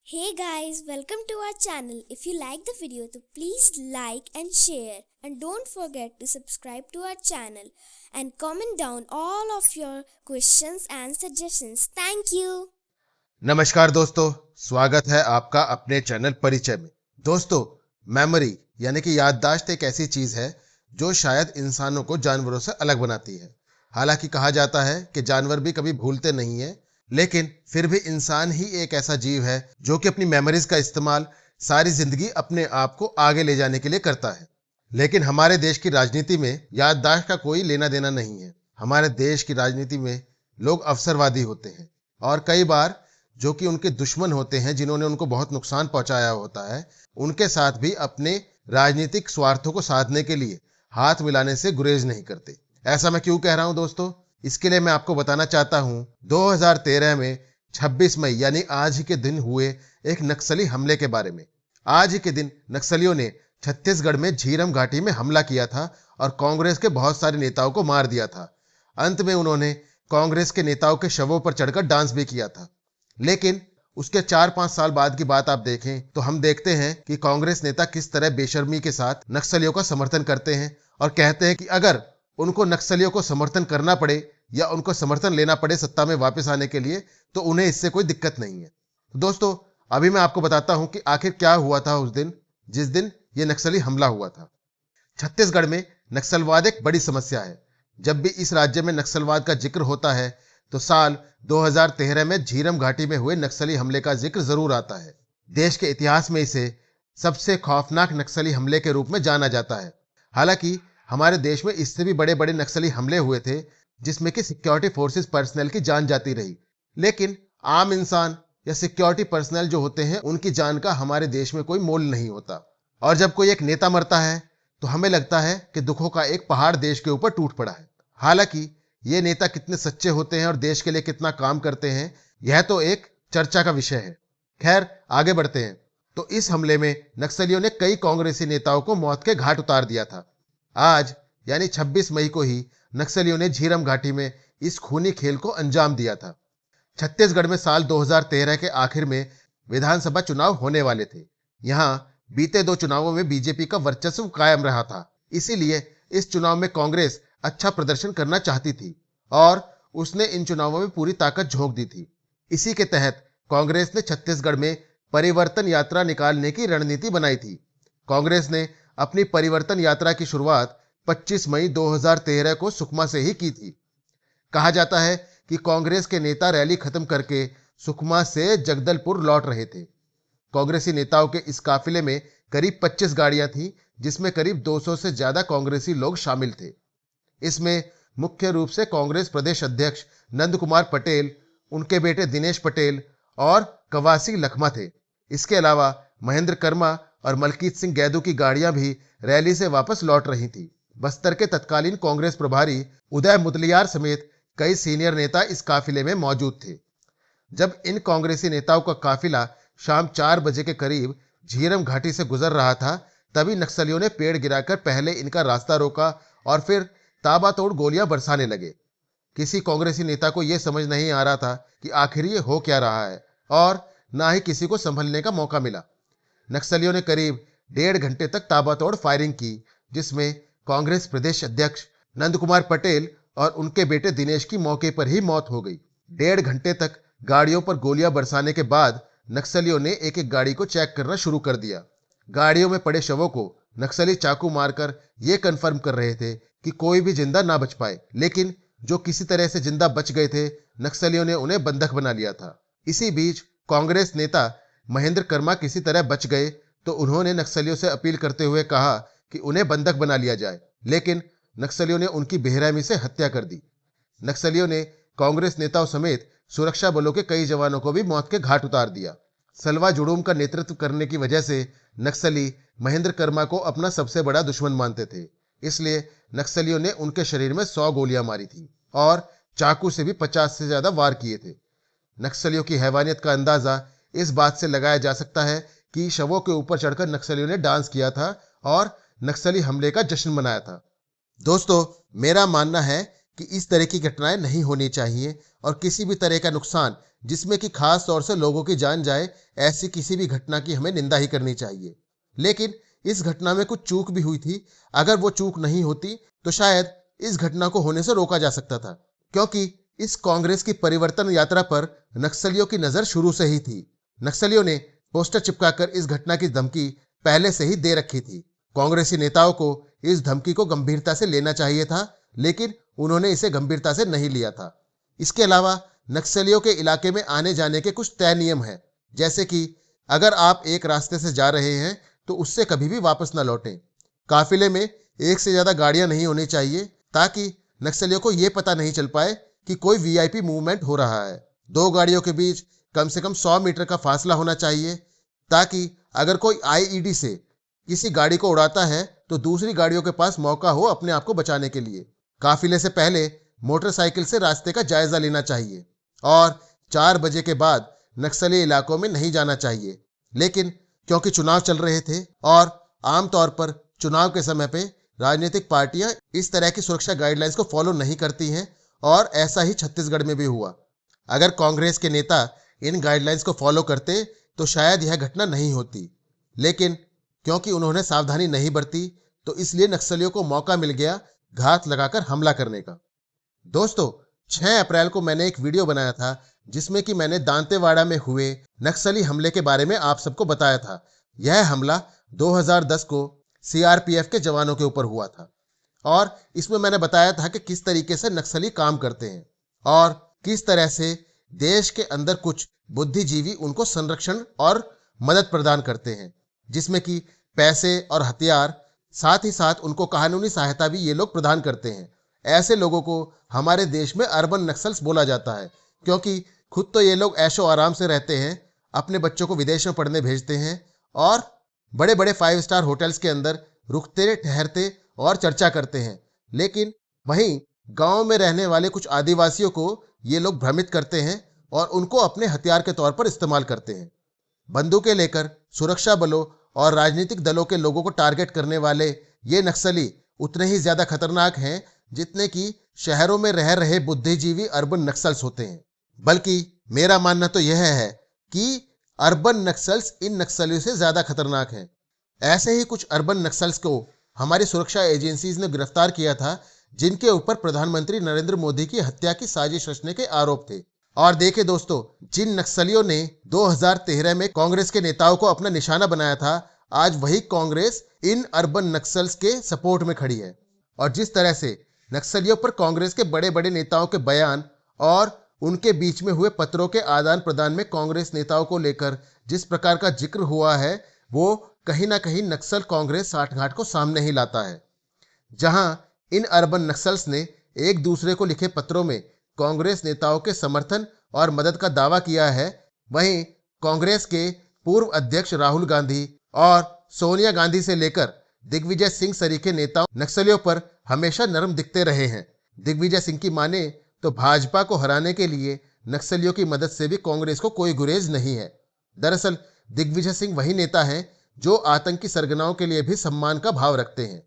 Hey guys, welcome to our channel. If you like the video, तो please like and share, and don't forget to subscribe to our channel and comment down all of your questions and suggestions. Thank you. नमस्कार दोस्तों, स्वागत है आपका अपने channel परिचय में। दोस्तों, मेमोरी यानी कि याददाश्त एक ऐसी चीज है जो शायद इंसानों को जानवरों से अलग बनाती है। हालांकि कहा जाता है कि जानवर भी कभी भूलते नहीं है, लेकिन फिर भी इंसान ही एक ऐसा जीव है जो कि अपनी मेमोरीज का इस्तेमाल सारी जिंदगी अपने आप को आगे ले जाने के लिए करता है। लेकिन हमारे देश की राजनीति में याददाश्त का कोई लेना देना नहीं है। हमारे देश की राजनीति में लोग अवसरवादी होते हैं और कई बार जो कि उनके दुश्मन होते हैं, जिन्होंने उनको बहुत नुकसान पहुंचाया होता है, उनके साथ भी अपने राजनीतिक स्वार्थों को साधने के लिए हाथ मिलाने से गुरेज नहीं करते। ऐसा मैं क्यों कह रहा हूं दोस्तों? इसके लिए मैं आपको बताना चाहता हूं 2013 में 26 मई यानी आज ही के दिन हुए एक नक्सली हमले के बारे में। आज ही के दिन नक्सलियों ने छत्तीसगढ़ में झीरम घाटी में हमला किया था और कांग्रेस के बहुत सारे नेताओं को मार दिया था। अंत में उन्होंने कांग्रेस के नेताओं के शवों पर चढ़कर डांस भी किया था। लेकिन उसके 4-5 साल बाद की बात आप देखें तो हम देखते हैं कि कांग्रेस नेता किस तरह बेशर्मी के साथ नक्सलियों का समर्थन करते हैं और कहते हैं कि अगर उनको नक्सलियों को समर्थन करना पड़े या उनको समर्थन लेना पड़े सत्ता में वापस आने के लिए, तो उन्हें इससे कोई दिक्कत नहीं है। तो दोस्तों, अभी मैं आपको बताता हूं कि आखिर क्या हुआ था उस दिन जिस दिन यह नक्सली हमला हुआ था। छत्तीसगढ़ में नक्सलवाद एक बड़ी समस्या है। जब भी इस राज्य में नक्सलवाद का जिक्र होता है तो साल 2013 में झीरम घाटी में हुए नक्सली हमले का जिक्र जरूर आता है। देश के इतिहास में इसे सबसे खौफनाक नक्सली हमले के रूप में जाना जाता है। हालांकि हमारे देश में इससे भी बड़े बड़े नक्सली हमले हुए थे जिसमें कि सिक्योरिटी फोर्सेस पर्सनल की जान जाती रही, लेकिन आम इंसान या सिक्योरिटी पर्सनल जो होते हैं उनकी जान का हमारे देश में कोई मोल नहीं होता। और जब कोई एक नेता मरता है तो हमें लगता है कि दुखों का एक पहाड़ देश के ऊपर टूट पड़ा है। हालांकि ये नेता कितने सच्चे होते हैं और देश के लिए कितना काम करते हैं, यह तो एक चर्चा का विषय है। खैर, आगे बढ़ते हैं। तो इस हमले में नक्सलियों ने कई कांग्रेसी नेताओं को मौत के घाट उतार दिया था। आज यानी 26 मई को ही नक्सलियों ने झीरम घाटी में इस खूनी खेल को अंजाम दिया था। छत्तीसगढ़ में साल 2013 के आखिर में विधानसभा चुनाव होने वाले थे। यहां बीते 2 चुनावों में बीजेपी का वर्चस्व कायम रहा था, इसीलिए इस चुनाव में कांग्रेस अच्छा प्रदर्शन करना चाहती थी और उसने इन चुनावों में पूरी ताकत झोंक दी थी। इसी के तहत कांग्रेस ने छत्तीसगढ़ में परिवर्तन यात्रा निकालने की रणनीति बनाई थी। कांग्रेस ने अपनी परिवर्तन यात्रा की शुरुआत 25 मई 2013 को सुकमा से ही की थी। कहा जाता है कि कांग्रेस के नेता रैली खत्म करके सुकमा से जगदलपुर लौट रहे थे। कांग्रेसी नेताओं के इस काफिले में करीब 25 गाड़ियां थीं, जिसमें करीब 200 से ज्यादा कांग्रेसी लोग शामिल थे। इसमें मुख्य रूप से कांग्रेस प्रदेश अध्यक्ष नंद कुमार पटेल, उनके बेटे दिनेश पटेल और कवासी लखमा थे। इसके अलावा महेंद्र कर्मा और मलकीत सिंह गैदू की गाड़ियां भी रैली से वापस लौट रही थी। बस्तर के तत्कालीन कांग्रेस प्रभारी उदय मुदलियार समेत कई सीनियर नेता इस काफिले में मौजूद थे। जब इन कांग्रेसी नेताओं का काफिला शाम 4 बजे के करीब झीरम घाटी से गुजर रहा था, तभी नक्सलियों ने पेड़ गिराकर पहले इनका रास्ता रोका और फिर ताबातोड़ गोलियां बरसाने लगे। किसी कांग्रेसी नेता को यह समझ नहीं आ रहा था कि आखिर ये हो क्या रहा है और ना ही किसी को संभलने का मौका मिला। नक्सलियों ने करीब 1.5 घंटे तक ताबातोड़ फायरिंग की, जिसमें कांग्रेस प्रदेश अध्यक्ष नंद कुमार पटेल और उनके बेटे दिनेश की मौके पर ही मौत हो गई। 1.5 घंटे तक गाड़ियों पर गोलियां बरसाने के बाद नक्सलियों ने एक एक गाड़ी को चेक करना शुरू कर दिया। गाड़ियों में पड़े शवों को नक्सली चाकू मारकर यह कंफर्म कर रहे थे कि कोई भी जिंदा ना बच पाए, लेकिन जो किसी तरह से जिंदा बच गए थे, नक्सलियों ने उन्हें बंधक बना लिया था। इसी बीच कांग्रेस नेता महेंद्र कर्मा किसी तरह बच गए तो उन्होंने नक्सलियों से अपील करते हुए कहा कि उन्हें बंधक बना लिया जाए, लेकिन नक्सलियों ने उनकी बेरहमी से हत्या कर दी। नक्सलियों ने कांग्रेस नेताओं समेत सुरक्षा बलों के कई जवानों को भी मौत के घाट उतार दिया। सलवा जुडूम का नेतृत्व करने की वजह से नक्सली महेंद्र कर्मा को अपना सबसे बड़ा दुश्मन मानते थे, इसलिए नक्सलियों ने उनके शरीर में 100 गोलियां मारी थी और चाकू से भी 50 से ज्यादा वार किए थे। नक्सलियों की हैवानियत का अंदाजा इस बात से लगाया जा सकता है कि शवों के ऊपर चढ़कर नक्सलियों ने डांस किया था और नक्सली हमले का जश्न मनाया था। दोस्तों, मेरा मानना है कि इस तरह की घटनाएं नहीं होनी चाहिए और किसी भी तरह का नुकसान जिसमें कि खास तौर से लोगों की जान जाए, ऐसी किसी भी घटना की हमें निंदा ही करनी चाहिए। लेकिन इस घटना में कुछ चूक भी हुई थी। अगर वो चूक नहीं होती तो शायद इस घटना को होने से रोका जा सकता था, क्योंकि इस कांग्रेस की परिवर्तन यात्रा पर नक्सलियों की नजर शुरू से ही थी। नक्सलियों ने पोस्टर चिपकाकर इस घटना की धमकी पहले से ही दे रखी थी। कांग्रेसी नेताओं को इस धमकी को गंभीरता से लेना चाहिए था, लेकिन उन्होंने इसे गंभीरता से नहीं लिया था। इसके अलावा नक्सलियों के इलाके में आने जाने के कुछ तय नियम हैं, जैसे कि अगर आप एक रास्ते से जा रहे हैं तो उससे कभी भी वापस न लौटें। काफिले में एक से ज्यादा गाड़ियां नहीं होनी चाहिए, ताकि नक्सलियों को यह पता नहीं चल पाए कि कोई वीआईपी मूवमेंट हो रहा है। दो गाड़ियों के बीच कम से कम 100 मीटर का फासला होना चाहिए, ताकि अगर कोई आईईडी से किसी गाड़ी को उड़ाता है तो दूसरी गाड़ियों के पास मौका हो अपने आप को बचाने के लिए। काफिले से पहले मोटरसाइकिल से रास्ते का जायजा लेना चाहिए और 4 बजे के बाद नक्सली इलाकों में नहीं जाना चाहिए। लेकिन क्योंकि चुनाव चल रहे थे और आमतौर पर चुनाव के समय पे राजनीतिक पार्टियां इस तरह की सुरक्षा गाइडलाइंस को फॉलो नहीं करती हैं, और ऐसा ही छत्तीसगढ़ में भी हुआ। अगर कांग्रेस के नेता इन गाइडलाइंस को फॉलो करते तो शायद यह घटना नहीं होती, लेकिन क्योंकि उन्होंने सावधानी नहीं बरती तो इसलिए नक्सलियों को मौका मिल गया घात लगाकर हमला करने का। दोस्तों, 6 अप्रैल को मैंने एक वीडियो बनाया था जिसमें कि मैंने दांतेवाड़ा में हुए नक्सली हमले के बारे में आप सबको बताया था। यह हमला 2010 को सीआरपीएफ के जवानों के ऊपर हुआ था और इसमें मैंने बताया था कि किस तरीके से नक्सली काम करते हैं और किस तरह से देश के अंदर कुछ बुद्धिजीवी उनको संरक्षण और मदद प्रदान करते हैं, जिसमें कि पैसे और हथियार, साथ ही साथ उनको कानूनी सहायता भी ये लोग प्रदान करते हैं। ऐसे लोगों को हमारे देश में अर्बन नक्सल्स बोला जाता है, क्योंकि खुद तो ये लोग ऐशो आराम से रहते हैं, अपने बच्चों को विदेश में पढ़ने भेजते हैं और बड़े बड़े 5 स्टार होटल्स के अंदर रुकते ठहरते और चर्चा करते हैं। लेकिन वहीं गांव में रहने वाले कुछ आदिवासियों को ये लोग भ्रमित करते हैं और उनको अपने हथियार के तौर पर इस्तेमाल करते हैं। बंदूकें लेकर सुरक्षा बलों और राजनीतिक दलों के लोगों को टारगेट करने वाले ये नक्सली उतने ही ज्यादा खतरनाक हैं जितने कि शहरों में रह रहे बुद्धिजीवी अर्बन नक्सल्स होते हैं। बल्कि मेरा मानना तो यह है कि अर्बन नक्सल्स इन नक्सलियों से ज्यादा खतरनाक हैं। ऐसे ही कुछ अर्बन नक्सल्स को हमारी सुरक्षा एजेंसीज ने गिरफ्तार किया था, जिनके ऊपर प्रधानमंत्री नरेंद्र मोदी की हत्या की साजिश रचने के आरोप थे। और देखिए दोस्तों, जिन नक्सलियों ने 2013 में कांग्रेस के नेताओं को अपना निशाना बनाया था, आज वही कांग्रेस इन अर्बन नक्सल्स के सपोर्ट में खड़ी है। और जिस तरह से नक्सलियों पर कांग्रेस के बड़े बड़े नेताओं के बयान और उनके बीच में हुए पत्रों के आदान प्रदान में कांग्रेस नेताओं को लेकर जिस प्रकार का जिक्र हुआ है, वो कहीं ना कहीं नक्सल कांग्रेस साठगांठ को सामने ही लाता है। जहां इन अर्बन नक्सल्स ने एक दूसरे को लिखे पत्रों में कांग्रेस नेताओं के समर्थन और मदद का दावा किया है, वहीं कांग्रेस के पूर्व अध्यक्ष राहुल गांधी और सोनिया गांधी से लेकर दिग्विजय सिंह सरीखे नेताओं नक्सलियों पर हमेशा नरम दिखते रहे हैं। दिग्विजय सिंह की माने तो भाजपा को हराने के लिए नक्सलियों की मदद से भी कांग्रेस को कोई गुरेज नहीं है। दरअसल दिग्विजय सिंह वही नेता हैं जो आतंकी सरगनाओं के लिए भी सम्मान का भाव रखते हैं।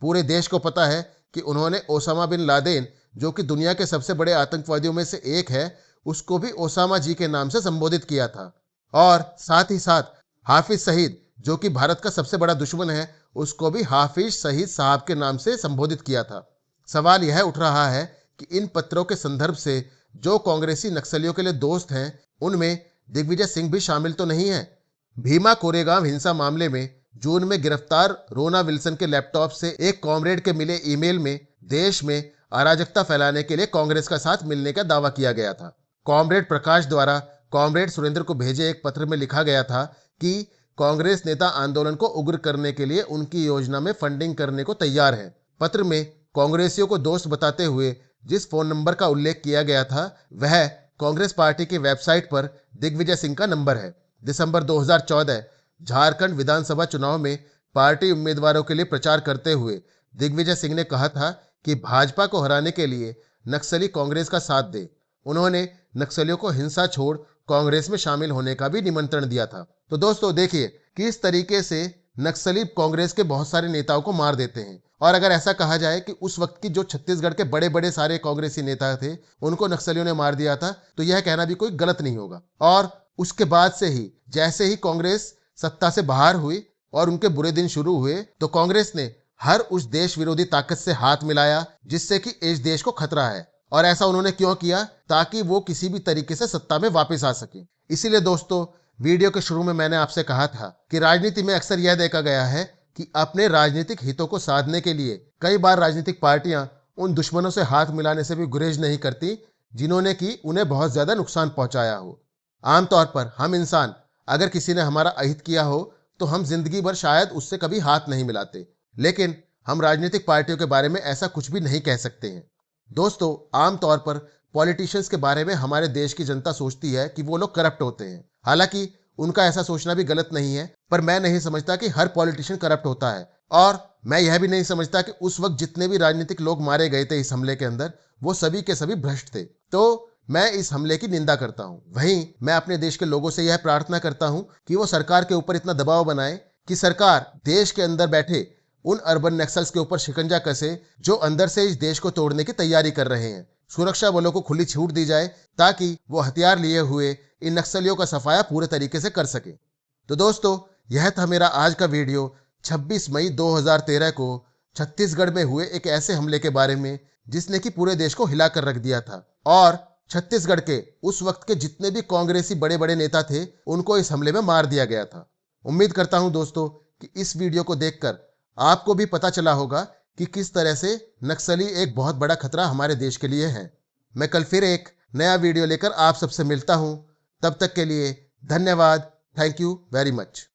पूरे देश को पता है कि उन्होंने ओसामा बिन लादेन, जो कि दुनिया के सबसे बड़े आतंकवादियों में से एक है, उसको भी ओसामा जी के नाम से संबोधित किया था। और साथ ही साथ हाफिज सईद, जो कि भारत का सबसे बड़ा दुश्मन है, उसको भी हाफिज सईद साहब के नाम से संबोधित किया था। सवाल यह उठ रहा है कि इन पत्रों के संदर्भ से जो कांग्रेसी नक्सलियों के लिए दोस्त हैं, उनमें दिग्विजय सिंह भी शामिल तो नहीं है। भीमा कोरेगांव हिंसा मामले में जून में गिरफ्तार रोना विल्सन के लैपटॉप से एक कॉमरेड के मिले ईमेल में देश में अराजकता फैलाने के लिए कांग्रेस का साथ मिलने का दावा किया गया था। कॉमरेड प्रकाश द्वारा कॉमरेड सुरेंद्र को भेजे एक पत्र में लिखा गया था कि कांग्रेस नेता आंदोलन को उग्र करने के लिए उनकी योजना में फंडिंग करने को तैयार है। पत्र में कांग्रेसियों को दोस्त बताते हुए जिस फोन नंबर का उल्लेख किया गया था, वह कांग्रेस पार्टी की वेबसाइट पर दिग्विजय सिंह का नंबर है। दिसंबर 2014 झारखंड विधानसभा चुनाव में पार्टी उम्मीदवारों के लिए प्रचार करते हुए दिग्विजय सिंह ने कहा था कि भाजपा को हराने के लिए नक्सली कांग्रेस का साथ दे। उन्होंने नक्सलियों को हिंसा छोड़ कांग्रेस में शामिल होने का भी निमंत्रण दिया था। तो दोस्तों देखिए किस तरीके से नक्सली कांग्रेस के बहुत सारे नेताओं को मार देते हैं और अगर ऐसा कहा जाए कि उस वक्त की जो छत्तीसगढ़ के बड़े बड़े सारे कांग्रेसी नेता थे उनको नक्सलियों ने मार दिया था, तो यह कहना भी कोई गलत नहीं होगा। और उसके बाद से ही जैसे ही कांग्रेस सत्ता से बाहर हुई और उनके बुरे दिन शुरू हुए, तो कांग्रेस ने हर उस देश विरोधी ताकत से हाथ मिलाया जिससे कि इस देश को खतरा है। और ऐसा उन्होंने क्यों किया? ताकि वो किसी भी तरीके से सत्ता में वापस आ सके। इसीलिए दोस्तों, वीडियो के शुरू में मैंने आपसे कहा था कि राजनीति में अक्सर यह देखा गया है कि अपने राजनीतिक हितों को साधने के लिए कई बार राजनीतिक पार्टियां उन दुश्मनों से हाथ मिलाने से भी गुरेज नहीं करती जिन्होंने कि उन्हें बहुत ज्यादा नुकसान पहुंचाया हो। आमतौर पर हम इंसान अगर किसी ने हमारा अहित किया हो तो हम जिंदगी भर शायद उससे कभी हाथ नहीं मिलाते, लेकिन हम राजनीतिक पार्टियों के बारे में ऐसा कुछ भी नहीं कह सकते हैं। दोस्तों, आमतौर पर पॉलिटिशियंस के बारे में हमारे देश की जनता सोचती है कि वो लोग करप्ट होते हैं। हालांकि उनका ऐसा सोचना भी गलत नहीं है, पर मैं नहीं समझता कि हर पॉलिटिशियन करप्ट होता है। और मैं यह भी नहीं समझता कि उस वक्त जितने भी राजनीतिक लोग मारे गए थे इस हमले के अंदर, वो सभी के सभी भ्रष्ट थे। तो मैं इस हमले की निंदा करता हूं। वहीं मैं अपने देश के लोगों से यह प्रार्थना करता हूं कि वो सरकार के ऊपर इतना दबाव बनाए कि सरकार देश के अंदर बैठे उन अर्बन नक्सल्स के ऊपर शिकंजा कसे जो अंदर से इस देश को तोड़ने की तैयारी कर रहे हैं। सुरक्षा बलों को खुली छूट दी जाए ताकि वो हथियार लिए हुए इन नक्सलियों का सफाया पूरे तरीके से कर सके। तो दोस्तों, यह था मेरा आज का वीडियो 26 मई 2013 को छत्तीसगढ़ में हुए एक ऐसे हमले के बारे में जिसने कि पूरे देश को हिलाकर रख दिया था। और छत्तीसगढ़ के उस वक्त के जितने भी कांग्रेसी बड़े बड़े नेता थे उनको इस हमले में मार दिया गया था। उम्मीद करता हूं दोस्तों कि इस वीडियो को देखकर आपको भी पता चला होगा कि किस तरह से नक्सली एक बहुत बड़ा खतरा हमारे देश के लिए है। मैं कल फिर एक नया वीडियो लेकर आप सबसे मिलता हूं। तब तक के लिए धन्यवाद। Thank you very much.